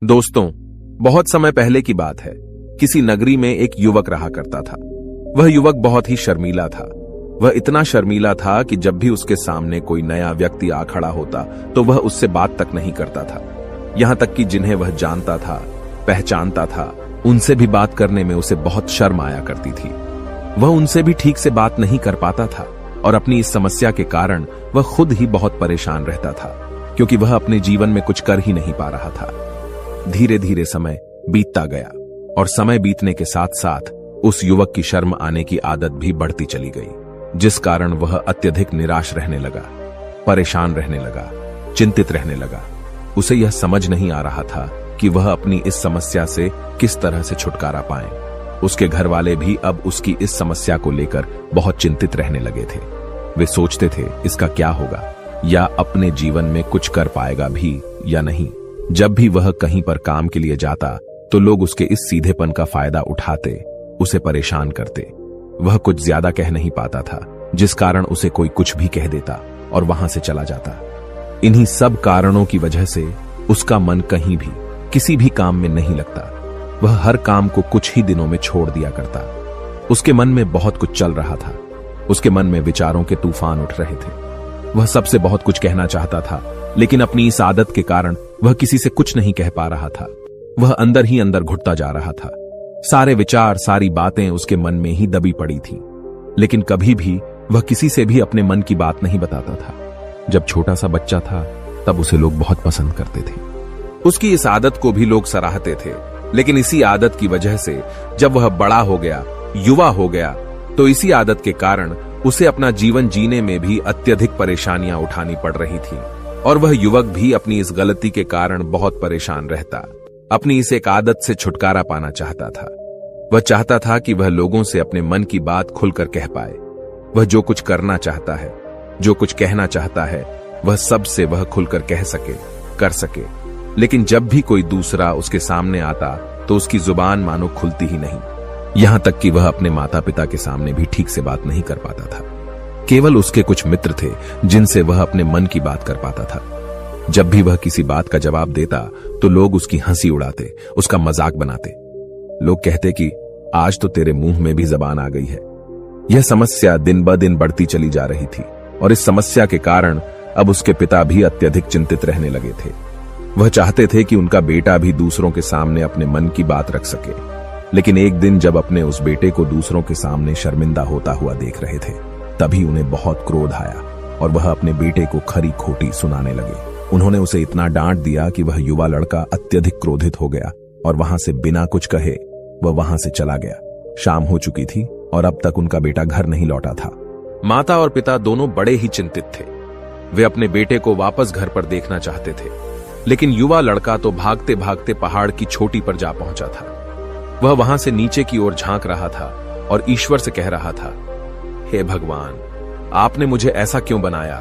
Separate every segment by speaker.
Speaker 1: दोस्तों, बहुत समय पहले की बात है। किसी नगरी में एक युवक रहा करता था। वह युवक बहुत ही शर्मीला था। वह इतना शर्मीला था कि जब भी उसके सामने कोई नया व्यक्ति आ खड़ा होता तो वह उससे बात तक नहीं करता था। यहां तक कि जिन्हें वह जानता था, पहचानता था, उनसे भी बात करने में उसे बहुत शर्म आया करती थी। वह उनसे भी ठीक से बात नहीं कर पाता था और अपनी इस समस्या के कारण वह खुद ही बहुत परेशान रहता था, क्योंकि वह अपने जीवन में कुछ कर ही नहीं पा रहा था। धीरे धीरे समय बीतता गया और समय बीतने के साथ साथ उस युवक की शर्म आने की आदत भी बढ़ती चली गई, जिस कारण वह अत्यधिक निराश रहने लगा, परेशान रहने लगा, चिंतित रहने लगा। उसे यह समझ नहीं आ रहा था कि वह अपनी इस समस्या से किस तरह से छुटकारा पाए। उसके घर वाले भी अब उसकी इस समस्या को लेकर बहुत चिंतित रहने लगे थे। वे सोचते थे इसका क्या होगा, या अपने जीवन में कुछ कर पाएगा भी या नहीं। जब भी वह कहीं पर काम के लिए जाता तो लोग उसके इस सीधेपन का फायदा उठाते, उसे परेशान करते। वह कुछ ज्यादा कह नहीं पाता था, जिस कारण उसे कोई कुछ भी कह देता और वहां से चला जाता। इन्हीं सब कारणों की वजह से उसका मन कहीं भी किसी भी काम में नहीं लगता। वह हर काम को कुछ ही दिनों में छोड़ दिया करता। उसके मन में बहुत कुछ चल रहा था। उसके मन में विचारों के तूफान उठ रहे थे। वह सबसे बहुत कुछ कहना चाहता था, लेकिन अपनी इस आदत के कारण वह किसी से कुछ नहीं कह पा रहा था। वह अंदर ही अंदर घुटता जा रहा था। सारे विचार, सारी बातें उसके मन में ही दबी पड़ी थी, लेकिन कभी भी वह किसी से भी अपने मन की बात नहीं बताता था। जब छोटा सा बच्चा था तब उसे लोग बहुत पसंद करते थे। उसकी इस आदत को भी लोग सराहते थे, लेकिन इसी आदत की वजह से जब वह बड़ा हो गया, युवा हो गया, तो इसी आदत के कारण उसे अपना जीवन जीने में भी अत्यधिक परेशानियां उठानी पड़ रही थी। और वह युवक भी अपनी इस गलती के कारण बहुत परेशान रहता। अपनी इस एक आदत से छुटकारा पाना चाहता था। वह चाहता था कि वह लोगों से अपने मन की बात खुलकर कह पाए। वह जो कुछ करना चाहता है, जो कुछ कहना चाहता है, वह सबसे वह खुलकर कह सके, कर सके। लेकिन जब भी कोई दूसरा उसके सामने आता तो उसकी जुबान मानो खुलती ही नहीं। यहां तक कि वह अपने माता पिता के सामने भी ठीक से बात नहीं कर पाता था। केवल उसके कुछ मित्र थे जिनसे वह अपने मन की बात कर पाता था। जब भी वह किसी बात का जवाब देता तो लोग उसकी हंसी उड़ाते, उसका मजाक बनाते। लोग कहते कि आज तो तेरे मुंह में भी जबान आ गई है। यह समस्या दिन ब दिन बढ़ती चली जा रही थी और इस समस्या के कारण अब उसके पिता भी अत्यधिक चिंतित रहने लगे थे। वह चाहते थे कि उनका बेटा भी दूसरों के सामने अपने मन की बात रख सके, लेकिन एक दिन जब अपने उस बेटे को दूसरों के सामने शर्मिंदा होता हुआ देख रहे थे, तभी उन्हें बहुत क्रोध आया और वह अपने बेटे को खरी खोटी सुनाने लगे। उन्होंने उसे इतना डांट दिया कि वह युवा लड़का अत्यधिक क्रोधित हो गया और वहां से बिना कुछ कहे वह वहां से चला गया। शाम हो चुकी थी और अब तक उनका बेटा घर नहीं लौटा था। माता और पिता दोनों बड़े ही चिंतित थे। वे अपने बेटे को वापस घर पर देखना चाहते थे, लेकिन युवा लड़का तो भागते भागते पहाड़ की चोटी पर जा पहुंचा था। वह वहां से नीचे की ओर झांक रहा था और ईश्वर से कह रहा था, हे भगवान, आपने मुझे ऐसा क्यों बनाया?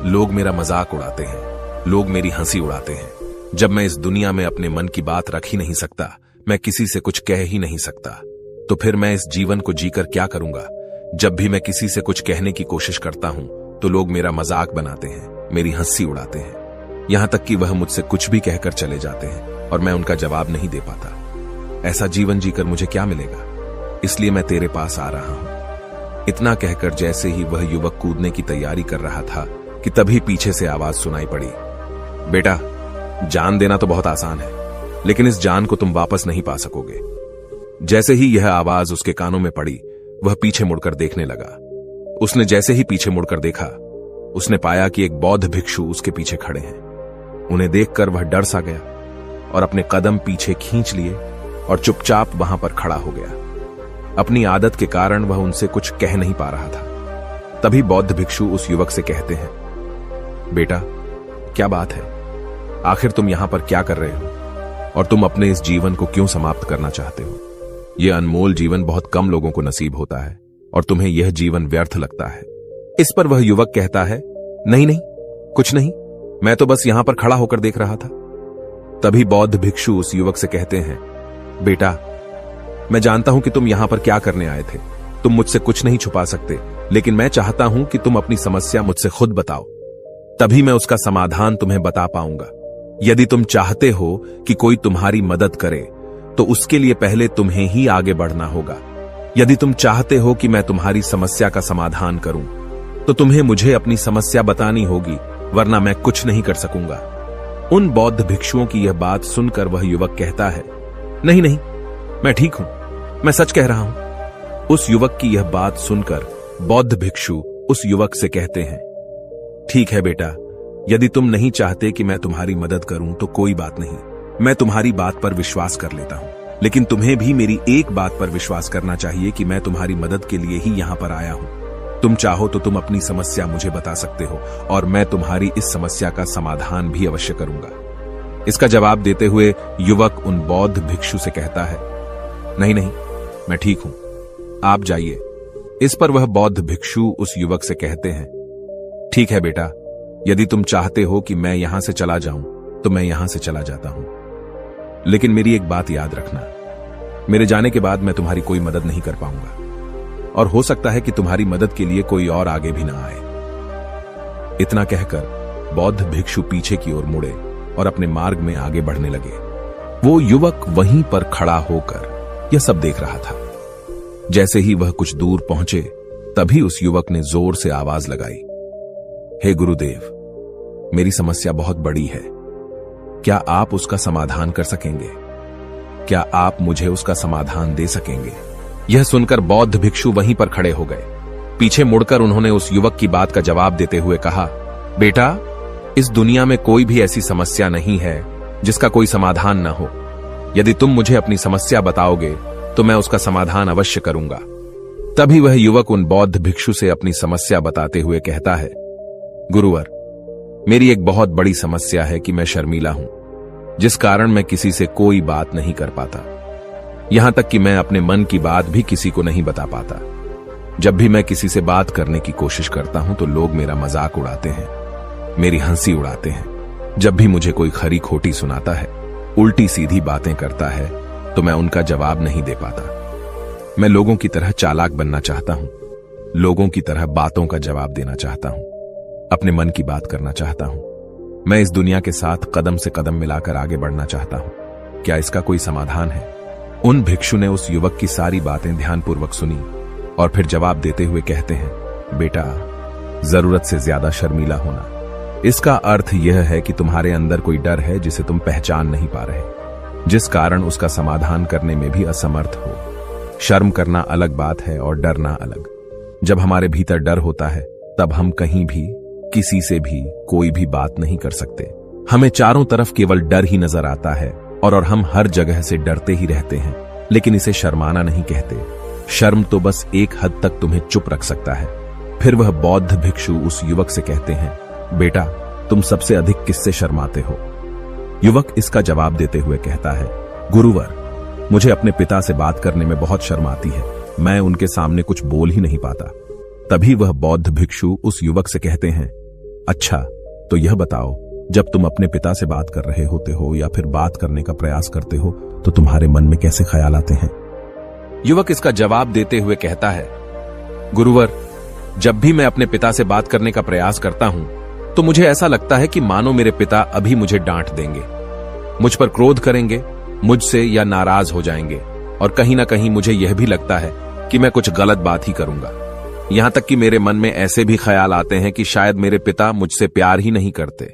Speaker 1: लोग मेरा मजाक उड़ाते हैं, लोग मेरी हंसी उड़ाते हैं। जब मैं इस दुनिया में अपने मन की बात रख ही नहीं सकता, मैं किसी से कुछ कह ही नहीं सकता, तो फिर मैं इस जीवन को जीकर क्या करूंगा? जब भी मैं किसी से कुछ कहने की कोशिश करता हूं तो लोग मेरा मजाक बनाते हैं, मेरी हंसी उड़ाते हैं। यहां तक कि वह मुझसे कुछ भी कहकर चले जाते हैं और मैं उनका जवाब नहीं दे पाता। ऐसा जीवन जीकर मुझे क्या मिलेगा? इसलिए मैं तेरे पास आ रहा हूं। इतना कहकर जैसे ही वह युवक कूदने की तैयारी कर रहा था कि तभी पीछे से आवाज सुनाई पड़ी, बेटा, जान देना तो बहुत आसान है, लेकिन इस जान को तुम वापस नहीं पा सकोगे। जैसे ही यह आवाज उसके कानों में पड़ी, वह पीछे मुड़कर देखने लगा। उसने जैसे ही पीछे मुड़कर देखा, उसने पाया कि एक बौद्ध भिक्षु उसके पीछे खड़े हैं। उन्हें देखकर वह डर सा गया और अपने कदम पीछे खींच लिए और चुपचाप वहां पर खड़ा हो गया। अपनी आदत के कारण वह उनसे कुछ कह नहीं पा रहा था। तभी बौद्ध भिक्षु उस युवक से कहते हैं, बेटा, क्या बात है? आखिर तुम यहां पर क्या कर रहे हो और तुम अपने इस जीवन को क्यों समाप्त करना चाहते हो? यह अनमोल जीवन बहुत कम लोगों को नसीब होता है और तुम्हें यह जीवन व्यर्थ लगता है। इस पर वह युवक कहता है, नहीं नहीं, कुछ नहीं, मैं तो बस यहां पर खड़ा होकर देख रहा था। तभी बौद्ध भिक्षु उस युवक से कहते हैं, बेटा, मैं जानता हूं कि तुम यहां पर क्या करने आए थे। तुम मुझसे कुछ नहीं छुपा सकते, लेकिन मैं चाहता हूं कि तुम अपनी समस्या मुझसे खुद बताओ, तभी मैं उसका समाधान तुम्हें बता पाऊंगा। यदि तुम चाहते हो कि कोई तुम्हारी मदद करे तो उसके लिए पहले तुम्हें ही आगे बढ़ना होगा। यदि तुम चाहते हो कि मैं तुम्हारी समस्या का समाधान करूं तो तुम्हें मुझे अपनी समस्या बतानी होगी, वरना मैं कुछ नहीं कर सकूंगा। उन बौद्ध भिक्षुओं की यह बात सुनकर वह युवक कहता है, नहीं नहीं, मैं ठीक हूं, मैं सच कह रहा हूं। उस युवक की यह बात सुनकर बौद्ध भिक्षु उस युवक से कहते हैं, ठीक है बेटा, यदि तुम नहीं चाहते कि मैं तुम्हारी मदद करूं तो कोई बात नहीं, मैं तुम्हारी बात पर विश्वास कर लेता हूं। लेकिन तुम्हें भी मेरी एक बात पर विश्वास करना चाहिए कि मैं तुम्हारी मदद के लिए ही यहां पर आया हूं। तुम चाहो तो तुम अपनी समस्या मुझे बता सकते हो और मैं तुम्हारी इस समस्या का समाधान भी अवश्य करूंगा। इसका जवाब देते हुए युवक उन बौद्ध भिक्षु से कहता है, नहीं नहीं, मैं ठीक हूं, आप जाइए। इस पर वह बौद्ध भिक्षु उस युवक से कहते हैं, ठीक है बेटा, यदि तुम चाहते हो कि मैं यहां से चला जाऊं तो मैं यहां से चला जाता हूं, लेकिन मेरी एक बात याद रखना, मेरे जाने के बाद मैं तुम्हारी कोई मदद नहीं कर पाऊंगा और हो सकता है कि तुम्हारी मदद के लिए कोई और आगे भी ना आए। इतना कहकर बौद्ध भिक्षु पीछे की ओर मुड़े और अपने मार्ग में आगे बढ़ने लगे। वो युवक वहीं पर खड़ा होकर यह सब देख रहा था। जैसे ही वह कुछ दूर पहुंचे तभी उस युवक ने जोर से आवाज लगाई, हे गुरुदेव, मेरी समस्या बहुत बड़ी है, क्या आप उसका समाधान कर सकेंगे? क्या आप मुझे उसका समाधान दे सकेंगे? यह सुनकर बौद्ध भिक्षु वहीं पर खड़े हो गए। पीछे मुड़कर उन्होंने उस युवक की बात का जवाब देते हुए कहा, बेटा, इस दुनिया में कोई भी ऐसी समस्या नहीं है जिसका कोई समाधान न हो। यदि तुम मुझे अपनी समस्या बताओगे तो मैं उसका समाधान अवश्य करूंगा। तभी वह युवक उन बौद्ध भिक्षु से अपनी समस्या बताते हुए कहता है, गुरुवर, मेरी एक बहुत बड़ी समस्या है कि मैं शर्मीला हूं, जिस कारण मैं किसी से कोई बात नहीं कर पाता। यहां तक कि मैं अपने मन की बात भी किसी को नहीं बता पाता। जब भी मैं किसी से बात करने की कोशिश करता हूं तो लोग मेरा मजाक उड़ाते हैं, मेरी हंसी उड़ाते हैं। जब भी मुझे कोई खरी खोटी सुनाता है, उल्टी सीधी बातें करता है, तो मैं उनका जवाब नहीं दे पाता। मैं लोगों की तरह चालाक बनना चाहता हूं, लोगों की तरह बातों का जवाब देना चाहता हूं, अपने मन की बात करना चाहता हूं। मैं इस दुनिया के साथ कदम से कदम मिलाकर आगे बढ़ना चाहता हूं। क्या इसका कोई समाधान है? उन भिक्षु ने उस युवक की सारी बातें ध्यानपूर्वक सुनी और फिर जवाब देते हुए कहते हैं, बेटा, जरूरत से ज्यादा शर्मीला होना, इसका अर्थ यह है कि तुम्हारे अंदर कोई डर है जिसे तुम पहचान नहीं पा रहे, जिस कारण उसका समाधान करने में भी असमर्थ हो। शर्म करना अलग बात है और डरना अलग। जब हमारे भीतर डर होता है तब हम कहीं भी, किसी से भी कोई भी बात नहीं कर सकते। हमें चारों तरफ केवल डर ही नजर आता है और हम हर जगह से डरते ही रहते हैं, लेकिन इसे शर्माना नहीं कहते। शर्म तो बस एक हद तक तुम्हें चुप रख सकता है। फिर वह बौद्ध भिक्षु उस युवक से कहते हैं, बेटा, तुम सबसे अधिक किससे शर्माते हो? युवक इसका जवाब देते हुए कहता है, गुरुवर, मुझे अपने पिता से बात करने में बहुत शर्म आती है, मैं उनके सामने कुछ बोल ही नहीं पाता। तभी वह बौद्ध भिक्षु उस युवक से कहते हैं, अच्छा, तो यह बताओ, जब तुम अपने पिता से बात कर रहे होते हो या फिर बात करने का प्रयास करते हो तो तुम्हारे मन में कैसे ख्याल आते हैं? युवक इसका जवाब देते हुए कहता है, गुरुवर, जब भी मैं अपने पिता से बात करने का प्रयास करता हूं तो मुझे ऐसा लगता है कि मानो मेरे पिता अभी मुझे डांट देंगे, मुझ पर क्रोध करेंगे, मुझसे या नाराज हो जाएंगे, और कहीं ना कहीं मुझे यह भी लगता है कि मैं कुछ गलत बात ही करूंगा। यहां तक कि मेरे मन में ऐसे भी ख्याल आते हैं कि शायद मेरे पिता मुझसे प्यार ही नहीं करते।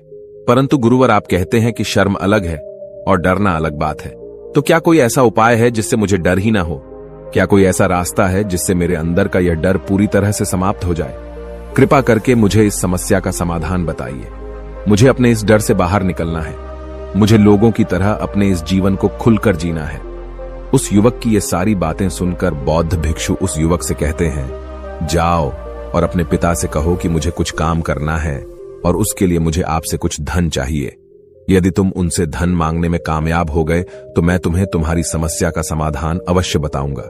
Speaker 1: परंतु गुरुवर, आप कहते हैं कि शर्म अलग है और डरना अलग बात है, तो क्या कोई ऐसा उपाय है जिससे मुझे डर ही ना हो? क्या कोई ऐसा रास्ता है जिससे मेरे अंदर का यह डर पूरी तरह से समाप्त हो जाए? कृपा करके मुझे इस समस्या का समाधान बताइए। मुझे अपने इस डर से बाहर निकलना है। मुझे लोगों की तरह अपने इस जीवन को खुलकर जीना है। उस युवक की ये सारी बातें सुनकर बौद्ध भिक्षु उस युवक से कहते हैं, जाओ और अपने पिता से कहो कि मुझे कुछ काम करना है और उसके लिए मुझे आपसे कुछ धन चाहिए। यदि तुम उनसे धन मांगने में कामयाब हो गए तो मैं तुम्हें तुम्हारी समस्या का समाधान अवश्य बताऊंगा।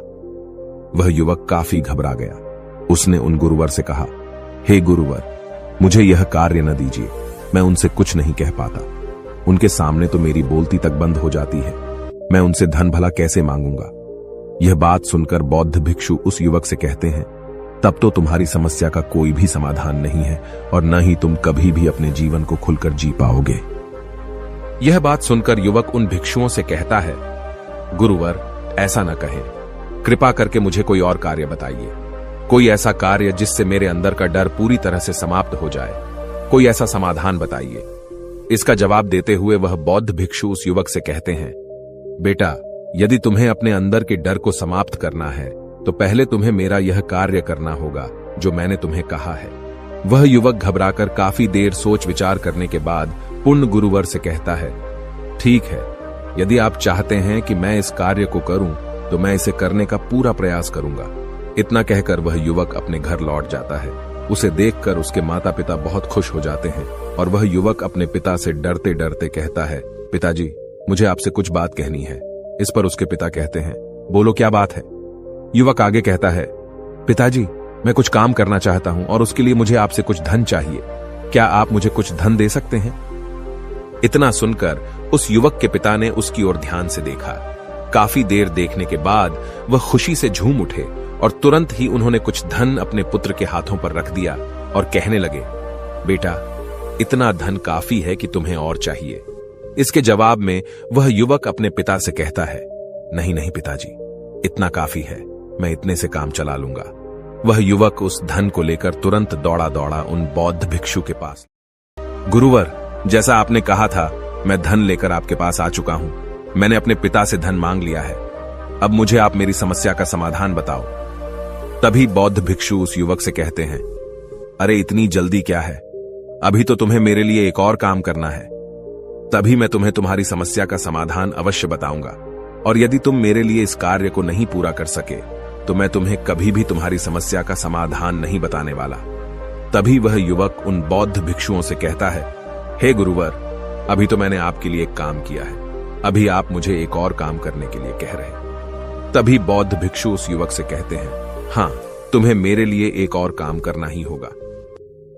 Speaker 1: वह युवक काफी घबरा गया। उसने उन गुरुवर से कहा, हे गुरुवर, मुझे यह कार्य न दीजिए, मैं उनसे कुछ नहीं कह पाता। उनके सामने तो मेरी बोलती तक बंद हो जाती है। मैं उनसे धन भला कैसे मांगूंगा? यह बात सुनकर बौद्ध भिक्षु उस युवक से कहते हैं, तब तो तुम्हारी समस्या का कोई भी समाधान नहीं है और न ही तुम कभी भी अपने जीवन को खुलकर जी पाओगे। यह बात सुनकर युवक उन भिक्षुओं से कहता है, गुरुवर, ऐसा न कहें, कृपा करके मुझे कोई और कार्य बताइए, कोई ऐसा कार्य जिससे मेरे अंदर का डर पूरी तरह से समाप्त हो जाए, कोई ऐसा समाधान बताइए। इसका जवाब देते हुए वह बौद्ध भिक्षु उस युवक से कहते हैं, बेटा, यदि तुम्हें अपने अंदर के डर को समाप्त करना है तो पहले तुम्हें मेरा यह कार्य करना होगा जो मैंने तुम्हें कहा है। वह युवक घबराकर काफी देर सोच विचार करने के बाद पूर्ण गुरुवर से कहता है, ठीक है, यदि आप चाहते हैं कि मैं इस कार्य को करूं तो मैं इसे करने का पूरा प्रयास करूंगा। इतना कहकर वह युवक अपने घर लौट जाता है। उसे देखकर उसके माता पिता बहुत खुश हो जाते हैं और वह युवक अपने पिता से डरते डरते कहता है, पिताजी, मुझे आपसे कुछ बात कहनी है। इस पर उसके पिता कहते हैं, बोलो, क्या बात है। युवक आगे कहता है, पिताजी, मैं कुछ काम करना चाहता हूं और उसके लिए मुझे आपसे कुछ धन चाहिए। क्या आप मुझे कुछ धन दे सकते हैं? इतना सुनकर उस युवक के पिता ने उसकी ओर ध्यान से देखा। काफी देर देखने के बाद वह खुशी से झूम उठे और तुरंत ही उन्होंने कुछ धन अपने पुत्र के हाथों पर रख दिया और कहने लगे, बेटा, इतना धन काफी है कि तुम्हें और चाहिए। इसके जवाब में वह युवक अपने पिता से कहता है, नहीं नहीं पिताजी, इतना काफी है, मैं इतने से काम चला लूंगा। वह युवक उस धन को लेकर तुरंत दौड़ा दौड़ा उन बौद्ध भिक्षु के पास। गुरुवर, जैसा आपने कहा था, मैं धन लेकर आपके पास आ चुका हूं। मैंने अपने पिता से धन मांग लिया है। अब मुझे आप मेरी समस्या का समाधान बताओ। तभी बौद्ध भिक्षु उस युवक से कहते हैं, अरे इतनी जल्दी क्या है, अभी तो तुम्हें मेरे लिए एक और काम करना है, तभी मैं तुम्हें तुम्हारी समस्या का समाधान अवश्य बताऊंगा। और यदि तुम मेरे लिए इस कार्य को नहीं पूरा कर सके तो मैं तुम्हें कभी भी तुम्हारी समस्या का समाधान नहीं बताने वाला। तभी वह युवक उन बौद्ध भिक्षुओं से कहता है, हे गुरुवर, अभी तो मैंने आपके लिए एक काम किया है, अभी आप मुझे एक और काम करने के लिए कह रहे। तभी बौद्ध भिक्षु उस युवक से कहते हैं, हाँ, तुम्हें मेरे लिए एक और काम करना ही होगा।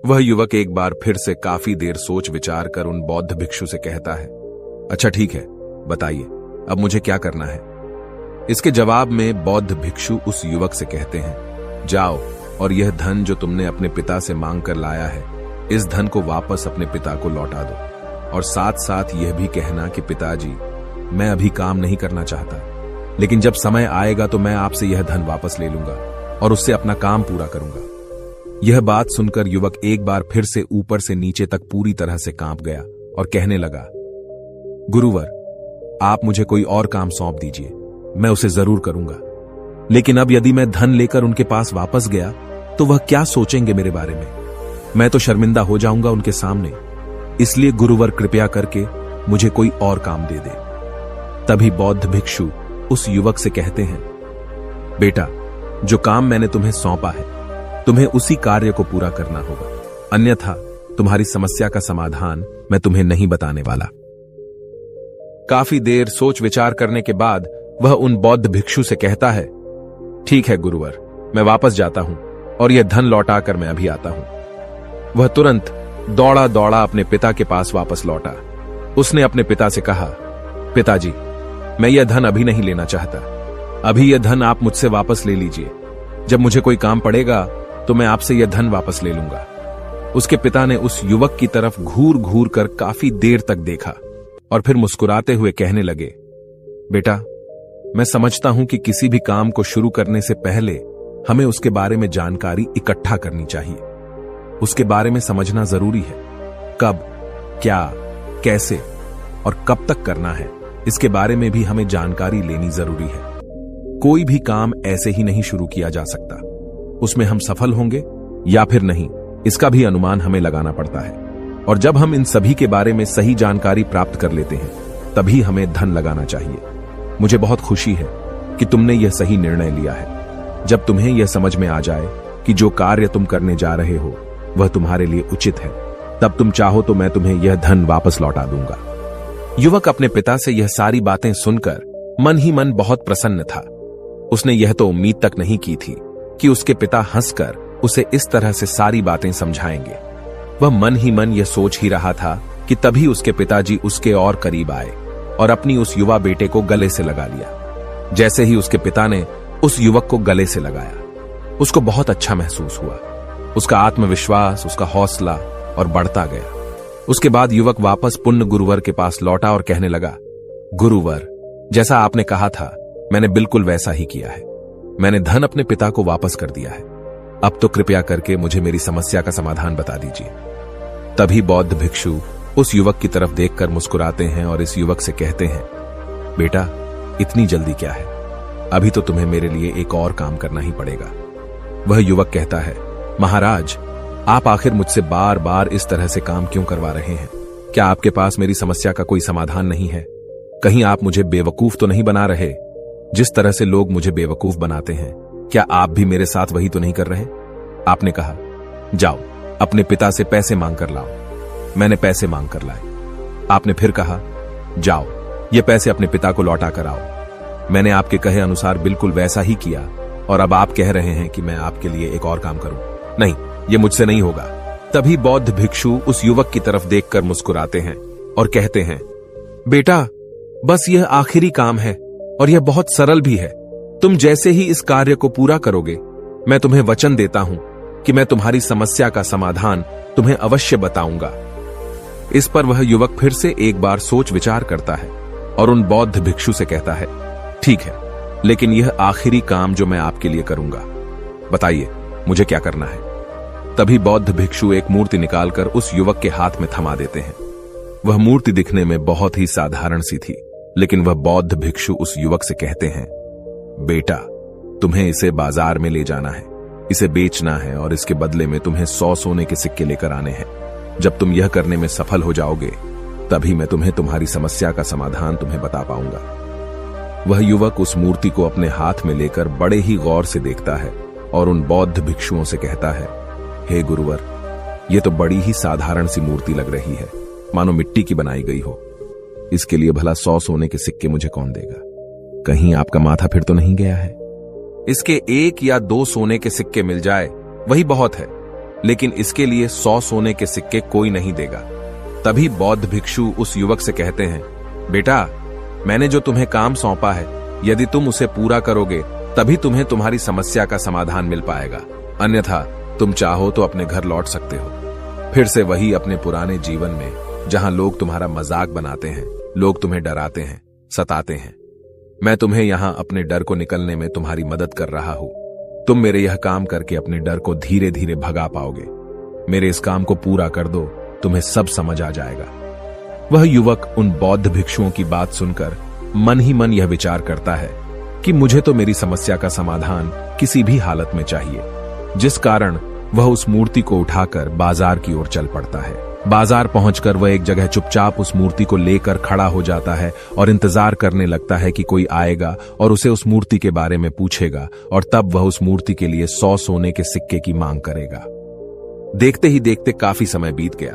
Speaker 1: वह युवक एक बार फिर से काफी देर सोच विचार कर उन बौद्ध भिक्षु से कहता है, अच्छा ठीक है, बताइए, अब मुझे क्या करना है। इसके जवाब में बौद्ध भिक्षु उस युवक से कहते हैं, जाओ और यह धन जो तुमने अपने पिता से मांग कर लाया है, इस धन को वापस अपने पिता को लौटा दो और साथ साथ यह भी कहना कि पिताजी, मैं अभी काम नहीं करना चाहता, लेकिन जब समय आएगा तो मैं आपसे यह धन वापस ले लूंगा और उससे अपना काम पूरा करूंगा। यह बात सुनकर युवक एक बार फिर से ऊपर से नीचे तक पूरी तरह से कांप गया और कहने लगा, गुरुवर, आप मुझे कोई और काम सौंप दीजिए, मैं उसे जरूर करूंगा। लेकिन अब यदि मैं धन लेकर उनके पास वापस गया तो वह क्या सोचेंगे मेरे बारे में? मैं तो शर्मिंदा हो जाऊंगा उनके सामने। इसलिए गुरुवर, कृपया करके मुझे कोई और काम दे दे। तभी बौद्ध भिक्षु उस युवक से कहते हैं, बेटा, जो काम मैंने तुम्हें सौंपा है, तुम्हें उसी कार्य को पूरा करना होगा, अन्यथा तुम्हारी समस्या का समाधान मैं तुम्हें नहीं बताने वाला। काफी देर सोच विचार करने के बाद वह उन बौद्ध भिक्षु से कहता है, ठीक है गुरुवर, मैं वापस जाता हूं और यह धन लौटाकर मैं अभी आता हूं। वह तुरंत दौड़ा दौड़ा अपने पिता के पास वापस लौटा। उसने अपने पिता से कहा, पिताजी, मैं यह धन अभी नहीं लेना चाहता, अभी यह धन आप मुझसे वापस ले लीजिए। जब मुझे कोई काम पड़ेगा तो मैं आपसे यह धन वापस ले लूंगा। उसके पिता ने उस युवक की तरफ घूर घूर कर काफी देर तक देखा और फिर मुस्कुराते हुए कहने लगे, बेटा, मैं समझता हूं कि किसी भी काम को शुरू करने से पहले हमें उसके बारे में जानकारी इकट्ठा करनी चाहिए। उसके बारे में समझना जरूरी है। कब, क्या, कैसे और कब तक करना है, इसके बारे में भी हमें जानकारी लेनी जरूरी है। कोई भी काम ऐसे ही नहीं शुरू किया जा सकता। उसमें हम सफल होंगे या फिर नहीं, इसका भी अनुमान हमें लगाना पड़ता है। और जब हम इन सभी के बारे में सही जानकारी प्राप्त कर लेते हैं, तभी हमें धन लगाना चाहिए। मुझे बहुत खुशी है कि तुमने यह सही निर्णय लिया है। जब तुम्हें यह समझ में आ जाए कि जो कार्य तुम करने जा रहे हो वह तुम्हारे लिए उचित है, तब तुम चाहो तो मैं तुम्हें यह धन वापस लौटा दूंगा। युवक अपने पिता से यह सारी बातें सुनकर मन ही मन बहुत प्रसन्न था। उसने यह तो उम्मीद तक नहीं की थी कि उसके पिता हंसकर उसे इस तरह से सारी बातें समझाएंगे। वह मन ही मन यह सोच ही रहा था कि तभी उसके पिताजी उसके और करीब आए और अपनी उस युवा बेटे को गले से लगा लिया। जैसे ही उसके पिता ने उस युवक को गले से लगाया, उसको बहुत अच्छा महसूस हुआ। उसका आत्मविश्वास, उसका हौसला और बढ़ता गया। उसके बाद युवक वापस पुण्य गुरुवर के पास लौटा और कहने लगा, गुरुवर, जैसा आपने कहा था मैंने बिल्कुल वैसा ही किया है। मैंने धन अपने पिता को वापस कर दिया है। अब तो कृपया करके मुझे मेरी समस्या का समाधान बता दीजिए। तभी बौद्ध भिक्षु उस युवक की तरफ देखकर मुस्कुराते हैं और इस युवक से कहते हैं, बेटा, इतनी जल्दी क्या है? अभी तो तुम्हें मेरे लिए एक और काम करना ही पड़ेगा। वह युवक कहता है, महाराज, आप आखिर मुझसे बार बार इस तरह से काम क्यों करवा रहे हैं? क्या आपके पास मेरी समस्या का कोई समाधान नहीं है? कहीं आप मुझे बेवकूफ तो नहीं बना रहे? जिस तरह से लोग मुझे बेवकूफ बनाते हैं, क्या आप भी मेरे साथ वही तो नहीं कर रहे? आपने कहा, जाओ अपने पिता से पैसे मांग कर लाओ। मैंने पैसे मांग कर लाए। आपने फिर कहा, जाओ ये पैसे अपने पिता को लौटा कर आओ। मैंने आपके कहे अनुसार बिल्कुल वैसा ही किया और अब आप कह रहे हैं कि मैं आपके लिए एक और काम करूं। नहीं, ये मुझसे नहीं होगा। तभी बौद्ध भिक्षु उस युवक की तरफ देखकर मुस्कुराते हैं और कहते हैं, बेटा, बस यह आखिरी काम है और यह बहुत सरल भी है। तुम जैसे ही इस कार्य को पूरा करोगे, मैं तुम्हें वचन देता हूं कि मैं तुम्हारी समस्या का समाधान तुम्हें अवश्य बताऊंगा। इस पर वह युवक फिर से एक बार सोच विचार करता है और उन बौद्ध भिक्षु से कहता है, ठीक है, लेकिन यह आखिरी काम जो मैं आपके लिए करूंगा, बताइए मुझे क्या करना है? तभी बौद्ध भिक्षु एक मूर्ति निकालकर उस युवक के हाथ में थमा देते हैं। वह मूर्ति दिखने में बहुत ही साधारण सी थी, लेकिन वह बौद्ध भिक्षु उस युवक से कहते हैं, बेटा, तुम्हें इसे बाजार में ले जाना है, इसे बेचना है और इसके बदले में तुम्हें 100 सोने के सिक्के लेकर आने हैं। जब तुम यह करने में सफल हो जाओगे, तभी मैं तुम्हें तुम्हारी समस्या का समाधान तुम्हें बता पाऊंगा। वह युवक उस मूर्ति को अपने हाथ में लेकर बड़े ही गौर से देखता है और उन बौद्ध भिक्षुओं से कहता है, हे गुरुवर, यह तो बड़ी ही साधारण सी मूर्ति लग रही है, मानो मिट्टी की बनाई गई हो। इसके लिए भला 100 सोने के सिक्के मुझे कौन देगा? कहीं आपका माथा फिर तो नहीं गया है? इसके 1 या 2 सोने के सिक्के मिल जाए वही बहुत है, लेकिन इसके लिए 100 सोने के सिक्के कोई नहीं देगा। तभी बौद्ध भिक्षु उस युवक से कहते हैं, बेटा, मैंने जो तुम्हें काम सौंपा है, यदि तुम उसे पूरा करोगे तभी तुम्हें तुम्हारी समस्या का समाधान मिल पाएगा, अन्यथा तुम चाहो तो अपने घर लौट सकते हो, फिर से वही अपने पुराने जीवन में, जहां लोग तुम्हारा मजाक बनाते हैं, लोग तुम्हें डराते हैं, सताते हैं। मैं तुम्हें यहां अपने डर को निकलने में तुम्हारी मदद कर रहा हूं। तुम मेरे यह काम करके अपने डर को धीरे धीरे भगा पाओगे। मेरे इस काम को पूरा कर दो, तुम्हें सब समझ आ जाएगा। वह युवक उन बौद्ध भिक्षुओं की बात सुनकर मन ही मन यह विचार करता है कि मुझे तो मेरी समस्या का समाधान किसी भी हालत में चाहिए, जिस कारण वह उस मूर्ति को उठाकर बाजार की ओर चल पड़ता है। बाजार पहुंचकर वह एक जगह चुपचाप उस मूर्ति को लेकर खड़ा हो जाता है और इंतजार करने लगता है कि कोई आएगा और उसे उस मूर्ति के बारे में पूछेगा और तब वह उस मूर्ति के लिए 100 सोने के सिक्के की मांग करेगा। देखते ही देखते काफी समय बीत गया,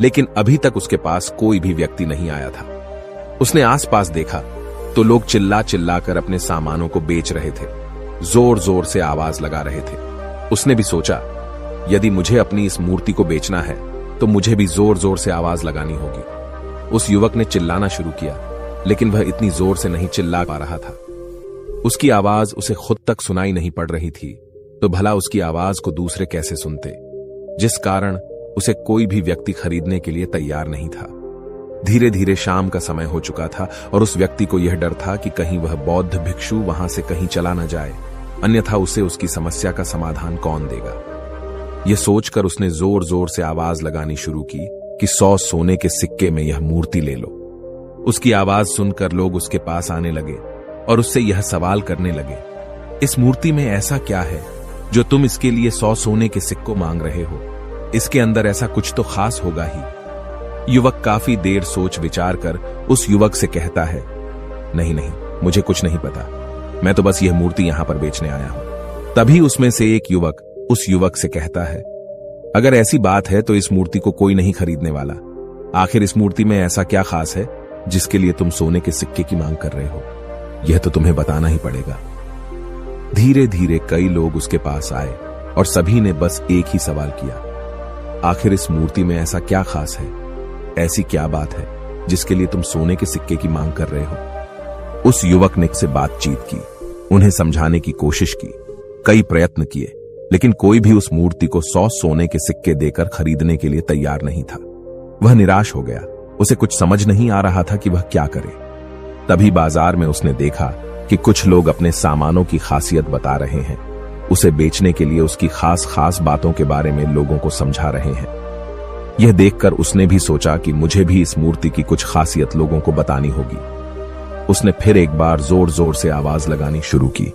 Speaker 1: लेकिन अभी तक उसके पास कोई भी व्यक्ति नहीं आया था। उसने आसपास देखा तो लोग चिल्ला चिल्ला कर अपने सामानों को बेच रहे थे, जोर जोर से आवाज लगा रहे थे। उसने भी सोचा, यदि मुझे अपनी इस मूर्ति को बेचना है तो मुझे भी जोर जोर से आवाज लगानी होगी। उस युवक ने चिल्लाना शुरू किया, लेकिन वह इतनी जोर से नहीं चिल्ला पा रहा था। उसकी आवाज उसे खुद तक सुनाई नहीं पड़ रही थी, तो भला उसकी आवाज को दूसरे कैसे सुनते, जिस कारण उसे कोई भी व्यक्ति खरीदने के लिए तैयार नहीं था। धीरे धीरे शाम का समय हो चुका था और उस व्यक्ति को यह डर था कि कहीं वह बौद्ध भिक्षु वहां से कहीं चला न जाए, अन्यथा उसे उसकी समस्या का समाधान कौन देगा। यह सोचकर उसने जोर जोर से आवाज लगानी शुरू की कि 100 सोने के सिक्के में यह मूर्ति ले लो। उसकी आवाज सुनकर लोग उसके पास आने लगे और उससे यह सवाल करने लगे, इस मूर्ति में ऐसा क्या है जो तुम इसके लिए 100 सोने के सिक्कों मांग रहे हो? इसके अंदर ऐसा कुछ तो खास होगा ही। युवक काफी देर सोच विचार कर उस युवक से कहता है, नहीं नहीं, मुझे कुछ नहीं पता, मैं तो बस यह मूर्ति यहां पर बेचने आया हूं। तभी उसमें से एक युवक उस युवक से कहता है, अगर ऐसी बात है तो इस मूर्ति को कोई नहीं खरीदने वाला। आखिर इस मूर्ति में ऐसा क्या खास है जिसके लिए तुम सोने के सिक्के की मांग कर रहे हो? यह तो तुम्हें बताना ही पड़ेगा। धीरे धीरे कई लोग उसके पास आए और सभी ने बस एक ही सवाल किया, आखिर इस मूर्ति में ऐसा क्या खास है, ऐसी क्या बात है जिसके लिए तुम सोने के सिक्के की मांग कर रहे हो? उस युवक ने से बातचीत की, उन्हें समझाने की कोशिश की, कई प्रयत्न किए, लेकिन कोई भी उस मूर्ति को 100 सोने के सिक्के देकर खरीदने के लिए तैयार नहीं था। वह निराश हो गया। उसे कुछ समझ नहीं आ रहा था कि वह क्या करे। तभी बाजार में उसने देखा कि कुछ लोग अपने सामानों की खासियत बता रहे हैं। उसे बेचने के लिए उसकी खास खास बातों के बारे में लोगों को समझा रहे हैं। यह देखकर उसने भी सोचा कि मुझे भी इस मूर्ति की कुछ खासियत लोगों को बतानी होगी। उसने फिर एक बार जोर जोर से आवाज लगानी शुरू की।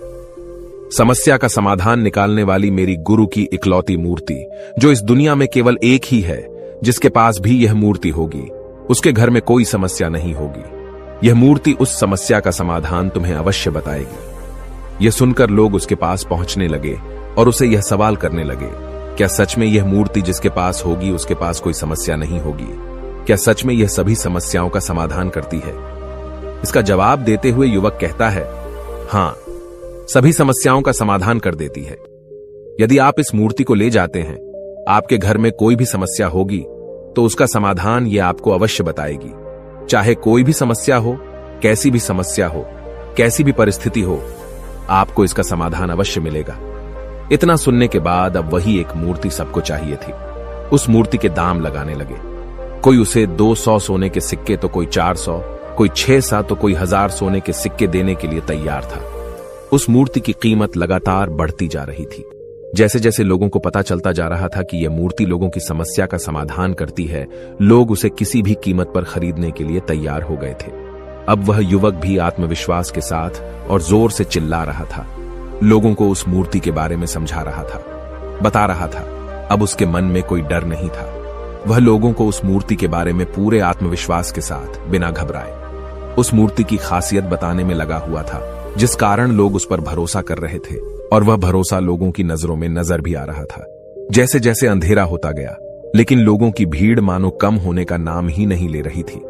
Speaker 1: समस्या का समाधान निकालने वाली मेरी गुरु की इकलौती मूर्ति, जो इस दुनिया में केवल एक ही है, जिसके पास भी यह मूर्ति होगी, उसके घर में कोई समस्या नहीं होगी। यह मूर्ति उस समस्या का समाधान तुम्हें अवश्य बताएगी। यह सुनकर लोग उसके पास पहुंचने लगे और उसे यह सवाल करने लगे, क्या सच में यह मूर्ति जिसके पास होगी उसके पास कोई समस्या नहीं होगी? क्या सच में यह सभी समस्याओं का समाधान करती है? इसका जवाब देते हुए युवक कहता है, हां, सभी समस्याओं का समाधान कर देती है। यदि आप इस मूर्ति को ले जाते हैं, आपके घर में कोई भी समस्या होगी तो उसका समाधान यह आपको अवश्य बताएगी। चाहे कोई भी समस्या हो, कैसी भी समस्या हो, कैसी भी परिस्थिति हो, आपको इसका समाधान अवश्य मिलेगा। इतना सुनने के बाद अब वही एक मूर्ति सबको चाहिए थी। उस मूर्ति के दाम लगाने लगे। कोई उसे 200 सोने के सिक्के तो कोई 400, कोई 600 तो कोई 1000 सोने के सिक्के देने के लिए तैयार था। उस मूर्ति की कीमत लगातार बढ़ती जा रही थी। जैसे जैसे लोगों को पता चलता जा रहा था कि यह मूर्ति लोगों की समस्या का समाधान करती है, लोग उसे किसी भी कीमत पर खरीदने के लिए तैयार हो गए थे। अब वह युवक भी आत्मविश्वास के साथ और जोर से चिल्ला रहा था, लोगों को उस मूर्ति के बारे में समझा रहा था, बता रहा था। अब उसके मन में कोई डर नहीं था। वह लोगों को उस मूर्ति के बारे में पूरे आत्मविश्वास के साथ, बिना घबराए, उस मूर्ति की खासियत बताने में लगा हुआ था, जिस कारण लोग उस पर भरोसा कर रहे थे। और वह भरोसा लोगों की नजरों में नजर भी आ रहा था। जैसे जैसे अंधेरा होता गया, लेकिन लोगों की भीड़ मानो कम होने का नाम ही नहीं ले रही थी।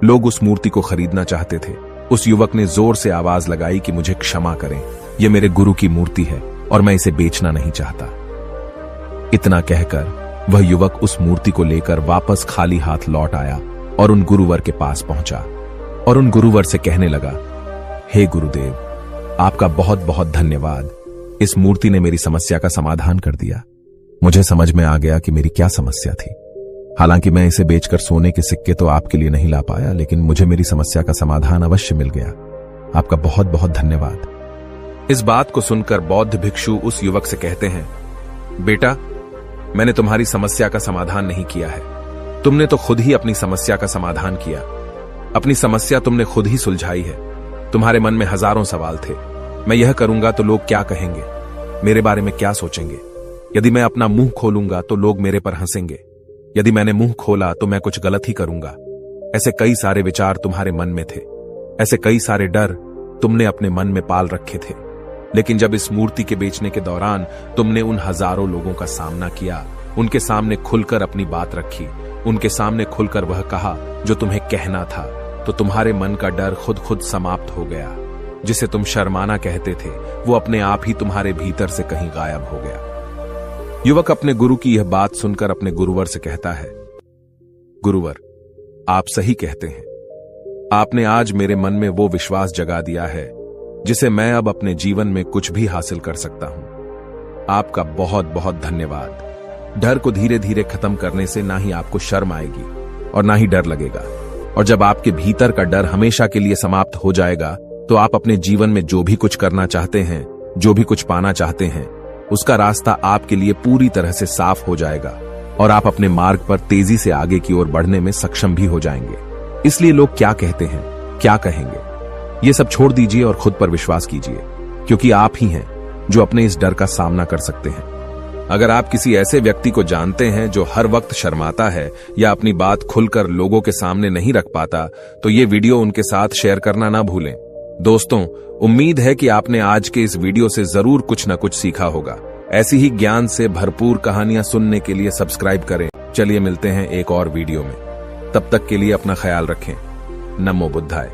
Speaker 1: लोग उस मूर्ति को खरीदना चाहते थे। उस युवक ने जोर से आवाज लगाई कि मुझे क्षमा करें, यह मेरे गुरु की मूर्ति है और मैं इसे बेचना नहीं चाहता। इतना कहकर वह युवक उस मूर्ति को लेकर वापस खाली हाथ लौट आया और उन गुरुवर के पास पहुंचा और उन गुरुवर से कहने लगा, हे गुरुदेव, आपका बहुत बहुत धन्यवाद। इस मूर्ति ने मेरी समस्या का समाधान कर दिया। मुझे समझ में आ गया कि मेरी क्या समस्या थी। हालांकि मैं इसे बेचकर सोने के सिक्के तो आपके लिए नहीं ला पाया, लेकिन मुझे मेरी समस्या का समाधान अवश्य मिल गया। आपका बहुत बहुत धन्यवाद। इस बात को सुनकर बौद्ध भिक्षु उस युवक से कहते हैं, बेटा, मैंने तुम्हारी समस्या का समाधान नहीं किया है। तुमने तो खुद ही अपनी समस्या का समाधान किया। अपनी समस्या तुमने खुद ही सुलझाई है। तुम्हारे मन में हजारों सवाल थे। मैं यह करूंगा तो लोग क्या कहेंगे, मेरे बारे में क्या सोचेंगे? यदि मैं अपना मुंह खोलूंगा तो लोग मेरे पर हंसेंगे। यदि मैंने मुंह खोला तो मैं कुछ गलत ही करूंगा। ऐसे कई सारे विचार तुम्हारे मन में थे। ऐसे कई सारे डर तुमने अपने मन में पाल रखे थे। लेकिन जब इस मूर्ति के बेचने के दौरान तुमने उन हजारों लोगों का सामना किया, उनके सामने खुलकर अपनी बात रखी, उनके सामने खुलकर वह कहा जो तुम्हें कहना था, तो तुम्हारे मन का डर खुद खुद समाप्त हो गया। जिसे तुम शर्माना कहते थे, वो अपने आप ही तुम्हारे भीतर से कहीं गायब हो गया। युवक अपने गुरु की यह बात सुनकर अपने गुरुवर से कहता है, गुरुवर, आप सही कहते हैं। आपने आज मेरे मन में वो विश्वास जगा दिया है जिसे मैं अब अपने जीवन में कुछ भी हासिल कर सकता हूं। आपका बहुत बहुत धन्यवाद। डर को धीरे धीरे खत्म करने से ना ही आपको शर्म आएगी और ना ही डर लगेगा। और जब आपके भीतर का डर हमेशा के लिए समाप्त हो जाएगा, तो आप अपने जीवन में जो भी कुछ करना चाहते हैं, जो भी कुछ पाना चाहते हैं, उसका रास्ता आपके लिए पूरी तरह से साफ हो जाएगा और आप अपने मार्ग पर तेजी से आगे की ओर बढ़ने में सक्षम भी हो जाएंगे। इसलिए लोग क्या कहते हैं, क्या कहेंगे, ये सब छोड़ दीजिए और खुद पर विश्वास कीजिए, क्योंकि आप ही हैं जो अपने इस डर का सामना कर सकते हैं। अगर आप किसी ऐसे व्यक्ति को जानते हैं जो हर वक्त शर्माता है या अपनी बात खुलकर लोगों के सामने नहीं रख पाता, तो ये वीडियो उनके साथ शेयर करना ना भूलें। दोस्तों, उम्मीद है कि आपने आज के इस वीडियो से जरूर कुछ न कुछ सीखा होगा। ऐसी ही ज्ञान से भरपूर कहानियां सुनने के लिए सब्सक्राइब करें। चलिए मिलते हैं एक और वीडियो में। तब तक के लिए अपना ख्याल रखें। नमो बुद्धाय।